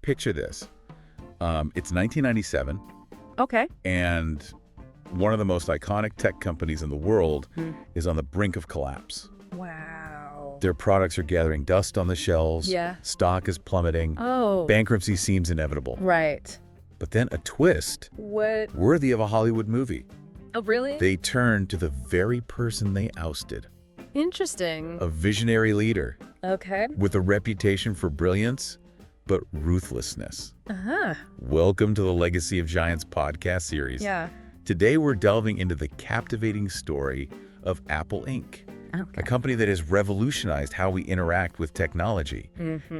Picture this. It's 1997, Okay. and one of the most iconic tech companies in the world is on the brink of collapse. Wow. Their products are gathering dust on the shelves. Yeah. Stock is plummeting. Oh. Bankruptcy seems inevitable. Right. But then a twist What? worthy of a Hollywood movie. Oh, really? They turn to the very person they ousted, Interesting. a visionary leader Okay. with a reputation for brilliance, but ruthlessness. Uh-huh. Welcome to the Legacy of Giants podcast series. Yeah. Today we're delving into the captivating story of Apple Inc., Okay. a company that has revolutionized how we interact with technology.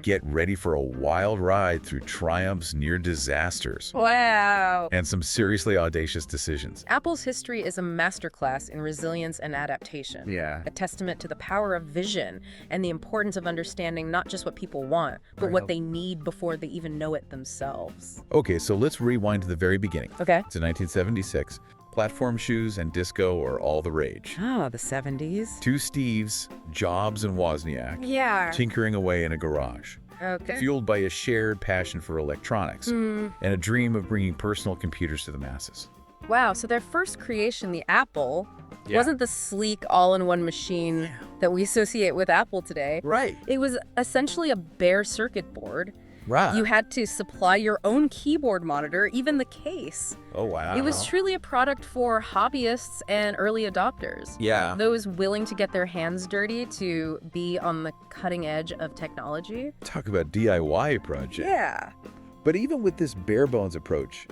Get ready for a wild ride through triumphs, near disasters, Wow. and some seriously audacious decisions. Apple's history is a masterclass in resilience and adaptation. Yeah. A testament to the power of vision and the importance of understanding not just what people want, but what they need before they even know it themselves. Okay, so let's rewind to the very beginning. Okay. It's in 1976. Platform shoes and disco are all the rage. Oh, the 70s. Two Steves, Jobs and Wozniak, Yeah. tinkering away in a garage, Okay. fueled by a shared passion for electronics and a dream of bringing personal computers to the masses. Wow, so their first creation, the Apple, Yeah. wasn't the sleek all-in-one machine that we associate with Apple today. Right. It was essentially a bare circuit board. Right. You had to supply your own keyboard monitor, even the case. Oh, wow. It was truly a product for hobbyists and early adopters. Yeah. Those willing to get their hands dirty to be on the cutting edge of technology. Talk about DIY project. Yeah. But even with this bare bones approach,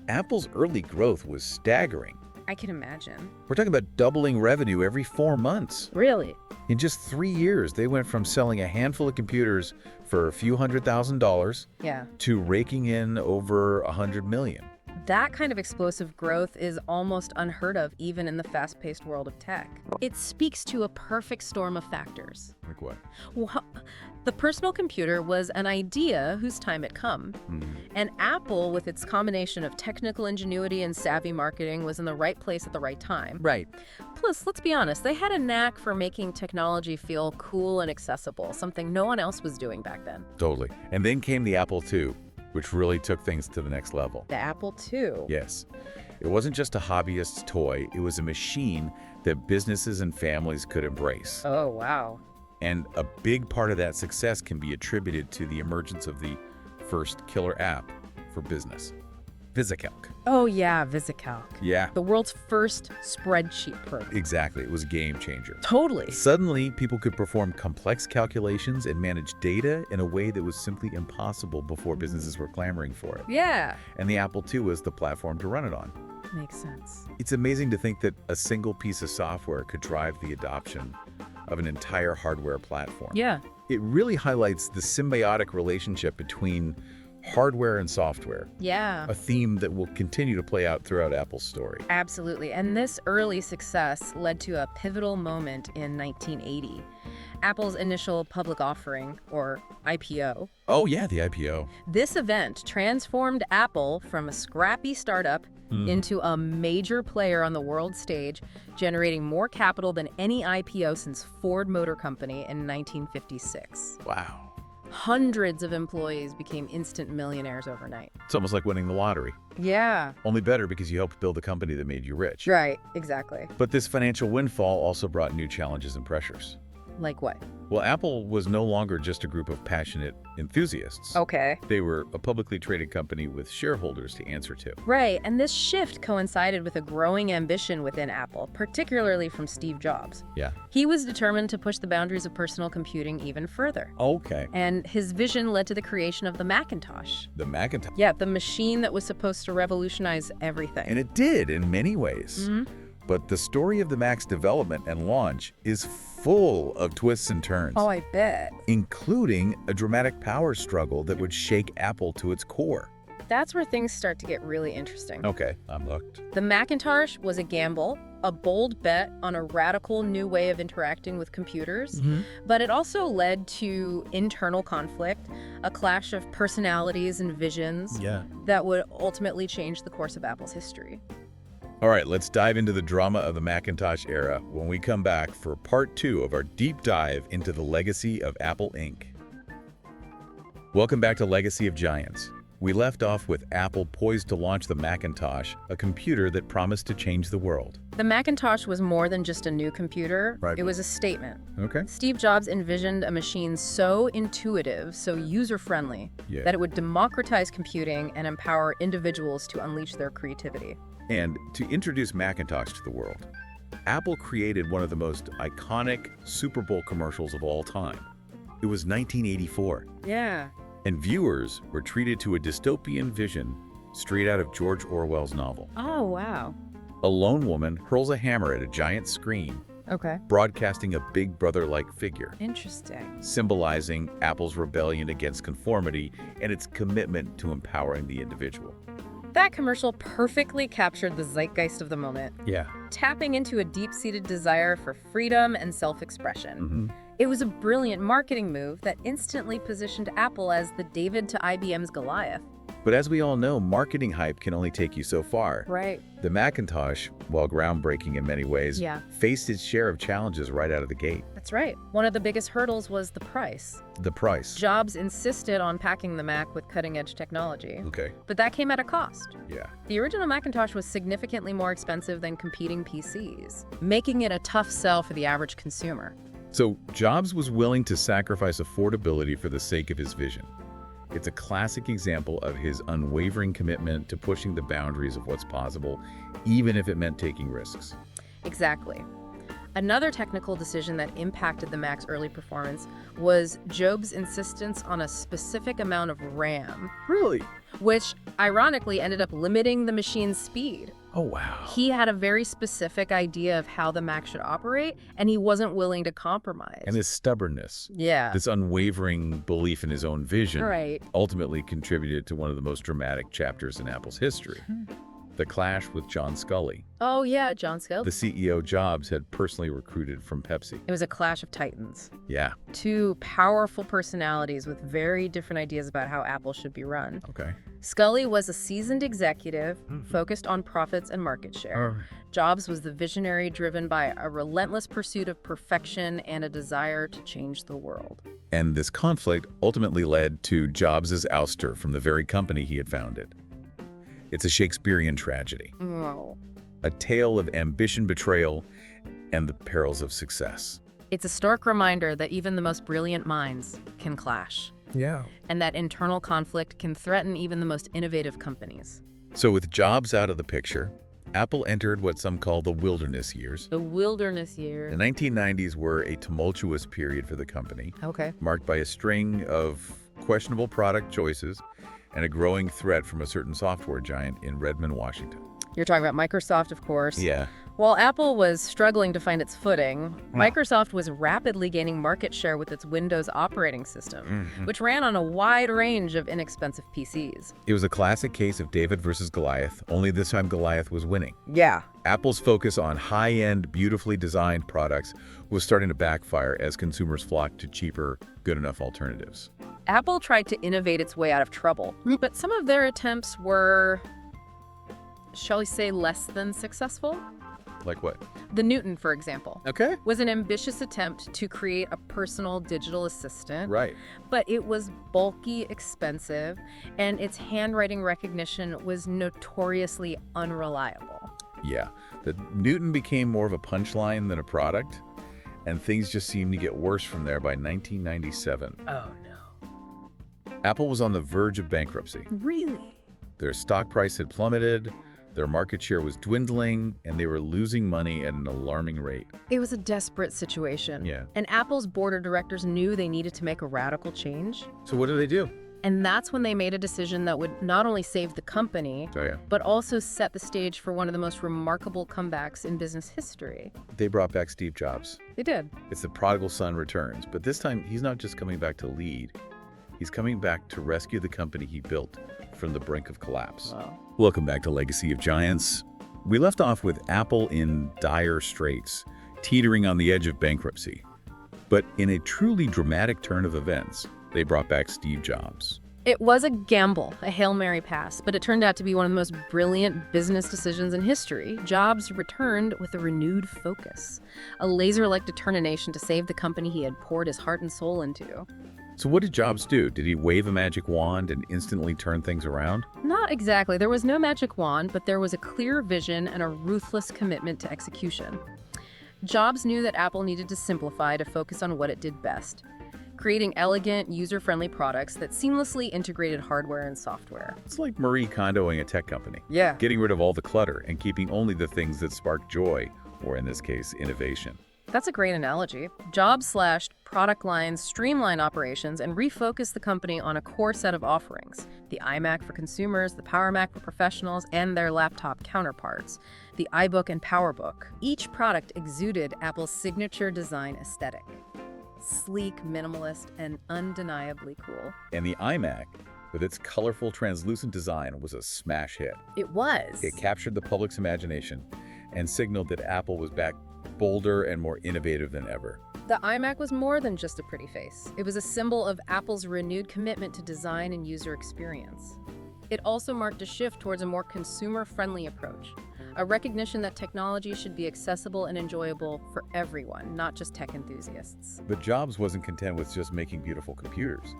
Apple's early growth was staggering. I can imagine. We're talking about doubling revenue every 4 months. Really? In just 3 years, they went from selling a handful of computers for a few $100,000 Yeah. to raking in over $100 million. That kind of explosive growth is almost unheard of even in the fast-paced world of tech. It speaks to a perfect storm of factors. Like what? Well, the personal computer was an idea whose time had come. And Apple, with its combination of technical ingenuity and savvy marketing, was in the right place at the right time. Right. Plus, let's be honest, they had a knack for making technology feel cool and accessible, something no one else was doing back then. Totally. And then came the Apple II, which really took things to the next level. The Apple II. Yes. It wasn't just a hobbyist's toy, it was a machine that businesses and families could embrace. Oh, wow. And a big part of that success can be attributed to the emergence of the first killer app for business, VisiCalc. Oh, yeah, VisiCalc. Yeah, The world's first spreadsheet program. exactly. It was a game changer. Totally. Suddenly, people could perform complex calculations and manage data in a way that was simply impossible before businesses were clamoring for it. Yeah. And the Apple II was the platform to run it on. Makes sense. It's amazing to think that a single piece of software could drive the adoption of an entire hardware platform. Yeah. It really highlights the symbiotic relationship between hardware and software, Yeah. a theme that will continue to play out throughout Apple's story. Absolutely. And this early success led to a pivotal moment in 1980. Apple's initial public offering, or IPO. Oh yeah, the IPO. This event transformed Apple from a scrappy startup into a major player on the world stage, generating more capital than any IPO since Ford Motor Company in 1956. Wow. Hundreds of employees became instant millionaires overnight. It's almost like winning the lottery. Yeah. Only better because you helped build a company that made you rich. Right, exactly. But this financial windfall also brought new challenges and pressures. Like what? Well, Apple was no longer just a group of passionate enthusiasts. Okay. They were a publicly traded company with shareholders to answer to. Right, and this shift coincided with a growing ambition within Apple, particularly from Steve Jobs. Yeah. He was determined to push the boundaries of personal computing even further. Okay. And his vision led to the creation of the Macintosh. The Macintosh. Yeah, the machine that was supposed to revolutionize everything. And it did in many ways. But the story of the Mac's development and launch is full of twists and turns, Oh, I bet. including a dramatic power struggle that would shake Apple to its core. That's where things start to get really interesting. Okay, I'm hooked. The Macintosh was a gamble, a bold bet on a radical new way of interacting with computers, but it also led to internal conflict, a clash of personalities and visions Yeah. that would ultimately change the course of Apple's history. All right, let's dive into the drama of the Macintosh era when we come back for part 2 of our deep dive into the legacy of Apple Inc. Welcome back to Legacy of Giants. We left off with Apple poised to launch the Macintosh, a computer that promised to change the world. The Macintosh was more than just a new computer. Right. It was a statement. Okay. Steve Jobs envisioned a machine so intuitive, so user-friendly, Yeah. that it would democratize computing and empower individuals to unleash their creativity. And to introduce Macintosh to the world, Apple created one of the most iconic Super Bowl commercials of all time. It was 1984. Yeah. And viewers were treated to a dystopian vision straight out of George Orwell's novel. Oh, wow. A lone woman hurls a hammer at a giant screen, Okay. broadcasting a big brother-like figure, Interesting. symbolizing Apple's rebellion against conformity and its commitment to empowering the individual. That commercial perfectly captured the zeitgeist of the moment, Yeah. tapping into a deep-seated desire for freedom and self-expression. It was a brilliant marketing move that instantly positioned Apple as the David to IBM's Goliath. But as we all know, marketing hype can only take you so far. Right. The Macintosh, while groundbreaking in many ways, Yeah. faced its share of challenges right out of the gate. That's right. One of the biggest hurdles was the price. The price. Jobs insisted on packing the Mac with cutting-edge technology, Okay. but that came at a cost. Yeah. The original Macintosh was significantly more expensive than competing PCs, making it a tough sell for the average consumer. So Jobs was willing to sacrifice affordability for the sake of his vision. It's a classic example of his unwavering commitment to pushing the boundaries of what's possible, even if it meant taking risks. Exactly. Another technical decision that impacted the Mac's early performance was Jobs' insistence on a specific amount of RAM, Really? which ironically ended up limiting the machine's speed. Oh, wow. He had a very specific idea of how the Mac should operate, and he wasn't willing to compromise. And his stubbornness, Yeah. this unwavering belief in his own vision, Right. ultimately contributed to one of the most dramatic chapters in Apple's history. The clash with John Sculley. Oh, yeah, John Sculley. The CEO Jobs had personally recruited from Pepsi. It was a clash of titans. Yeah. Two powerful personalities with very different ideas about how Apple should be run. Okay. Sculley was a seasoned executive focused on profits and market share. Jobs was the visionary driven by a relentless pursuit of perfection and a desire to change the world. And this conflict ultimately led to Jobs' ouster from the very company he had founded. It's a Shakespearean tragedy, Oh. a tale of ambition, betrayal, and the perils of success. It's a stark reminder that even the most brilliant minds can clash, Yeah. and that internal conflict can threaten even the most innovative companies. So with Jobs out of the picture, Apple entered what some call the wilderness years. The wilderness The years. 1990s were a tumultuous period for the company, Okay. marked by a string of questionable product choices and a growing threat from a certain software giant in Redmond, Washington. You're talking about Microsoft, of course. Yeah. While Apple was struggling to find its footing, Microsoft was rapidly gaining market share with its Windows operating system, which ran on a wide range of inexpensive PCs. It was a classic case of David versus Goliath, only this time Goliath was winning. Yeah. Apple's focus on high-end, beautifully designed products was starting to backfire as consumers flocked to cheaper, good-enough alternatives. Apple tried to innovate its way out of trouble, but some of their attempts were, shall we say, less than successful. Like what? The Newton, for example, Okay. was an ambitious attempt to create a personal digital assistant. Right. But it was bulky, expensive, and its handwriting recognition was notoriously unreliable. Yeah. The Newton became more of a punchline than a product, and things just seemed to get worse from there by 1997. Oh, no. Apple was on the verge of bankruptcy. Really? Their stock price had plummeted, their market share was dwindling, and they were losing money at an alarming rate. It was a desperate situation. Yeah. And Apple's board of directors knew they needed to make a radical change. So what do? And that's when they made a decision that would not only save the company, Oh, yeah. but also set the stage for one of the most remarkable comebacks in business history. They brought back Steve Jobs. They did. It's the prodigal son returns, but this time he's not just coming back to lead. He's coming back to rescue the company he built from the brink of collapse. Wow. Welcome back to Legacy of Giants. We left off with Apple in dire straits, teetering on the edge of bankruptcy. But in a truly dramatic turn of events, they brought back Steve Jobs. It was a gamble, a Hail Mary pass, but it turned out to be one of the most brilliant business decisions in history. Jobs returned with a renewed focus, a laser-like determination to save the company he had poured his heart and soul into. So what did Jobs do? Did he wave a magic wand and instantly turn things around? Not exactly. There was no magic wand, but there was a clear vision and a ruthless commitment to execution. Jobs knew that Apple needed to simplify to focus on what it did best, creating elegant, user-friendly products that seamlessly integrated hardware and software. It's like Marie Kondoing a tech company. Yeah. Getting rid of all the clutter and keeping only the things that spark joy, or in this case, innovation. That's a great analogy. Jobs slashed product lines, streamlined operations, and refocused the company on a core set of offerings. The iMac for consumers, the Power Mac for professionals, and their laptop counterparts, the iBook and PowerBook. Each product exuded Apple's signature design aesthetic. Sleek, minimalist, and undeniably cool. And the iMac, with its colorful, translucent design, was a smash hit. It was. It captured the public's imagination and signaled that Apple was back bolder and more innovative than ever. The iMac was more than just a pretty face. It was a symbol of Apple's renewed commitment to design and user experience. It also marked a shift towards a more consumer-friendly approach, a recognition that technology should be accessible and enjoyable for everyone, not just tech enthusiasts. But Jobs wasn't content with just making beautiful computers.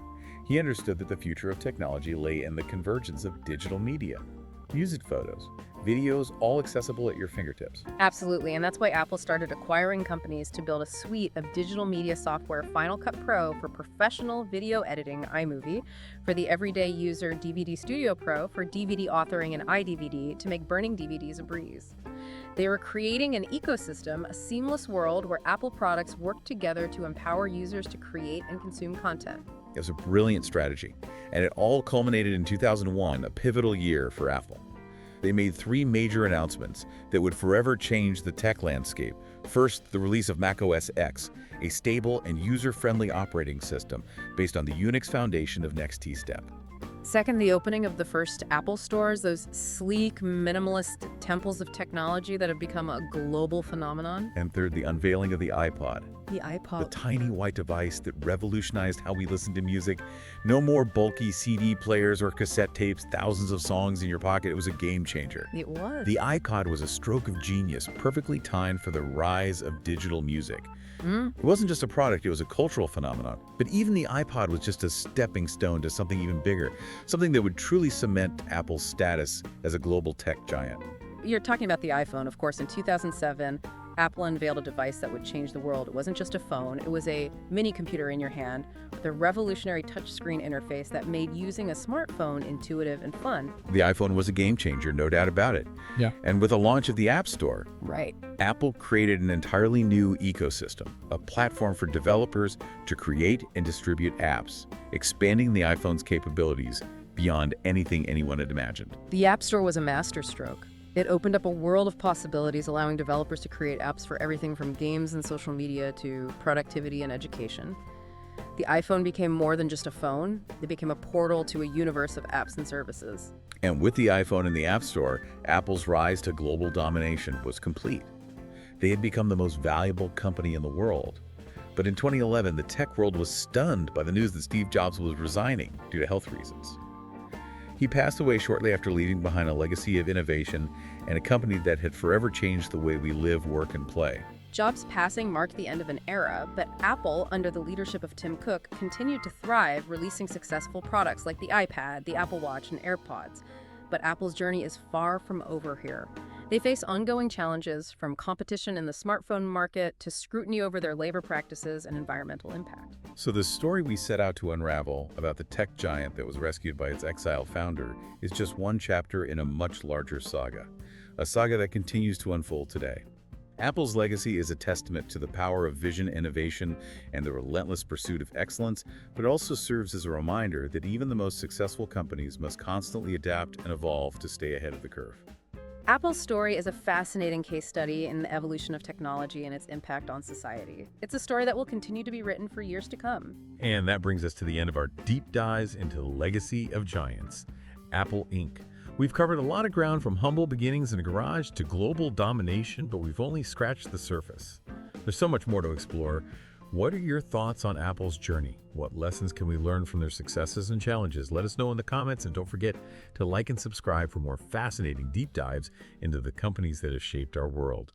He understood that the future of technology lay in the convergence of digital media, music photos, videos, all accessible at your fingertips. Absolutely, and that's why Apple started acquiring companies to build a suite of digital media software, Final Cut Pro for professional video editing, iMovie, for the everyday user, DVD Studio Pro for DVD authoring and iDVD to make burning DVDs a breeze. They were creating an ecosystem, a seamless world where Apple products work together to empower users to create and consume content. It was a brilliant strategy, and it all culminated in 2001, a pivotal year for Apple. They made 3 major announcements that would forever change the tech landscape. First, the release of macOS X, a stable and user-friendly operating system based on the Unix foundation of NextStep. Second, the opening of the first Apple stores, those sleek, minimalist temples of technology that have become a global phenomenon. And third, the unveiling of the iPod. The iPod. The tiny white device that revolutionized how we listen to music. No more bulky CD players or cassette tapes, thousands of songs in your pocket. It was a game changer. It was. The iPod was a stroke of genius, perfectly timed for the rise of digital music. It wasn't just a product, it was a cultural phenomenon. But even the iPod was just a stepping stone to something even bigger, something that would truly cement Apple's status as a global tech giant. You're talking about the iPhone, of course. In 2007, Apple unveiled a device that would change the world. It wasn't just a phone, it was a mini computer in your hand with a revolutionary touchscreen interface that made using a smartphone intuitive and fun. The iPhone was a game changer, no doubt about it. Yeah. And with the launch of the App Store, Right. Apple created an entirely new ecosystem, a platform for developers to create and distribute apps, expanding the iPhone's capabilities beyond anything anyone had imagined. The App Store was a masterstroke. It opened up a world of possibilities, allowing developers to create apps for everything from games and social media to productivity and education. The iPhone became more than just a phone. It became a portal to a universe of apps and services. And with the iPhone in the App Store, Apple's rise to global domination was complete. They had become the most valuable company in the world. But in 2011, the tech world was stunned by the news that Steve Jobs was resigning due to health reasons. He passed away shortly after leaving behind a legacy of innovation and a company that had forever changed the way we live, work, and play. Jobs' passing marked the end of an era, but Apple, under the leadership of Tim Cook, continued to thrive, releasing successful products like the iPad, the Apple Watch, and AirPods. But Apple's journey is far from over here. They face ongoing challenges, from competition in the smartphone market to scrutiny over their labor practices and environmental impact. So the story we set out to unravel about the tech giant that was rescued by its exiled founder is just one chapter in a much larger saga, a saga that continues to unfold today. Apple's legacy is a testament to the power of vision, innovation, and the relentless pursuit of excellence, but it also serves as a reminder that even the most successful companies must constantly adapt and evolve to stay ahead of the curve. Apple's story is a fascinating case study in the evolution of technology and its impact on society. It's a story that will continue to be written for years to come. And that brings us to the end of our deep dives into the legacy of giants, Apple Inc. We've covered a lot of ground, from humble beginnings in a garage to global domination, but we've only scratched the surface. There's so much more to explore. What are your thoughts on Apple's journey? What lessons can we learn from their successes and challenges? Let us know in the comments, and don't forget to like and subscribe for more fascinating deep dives into the companies that have shaped our world.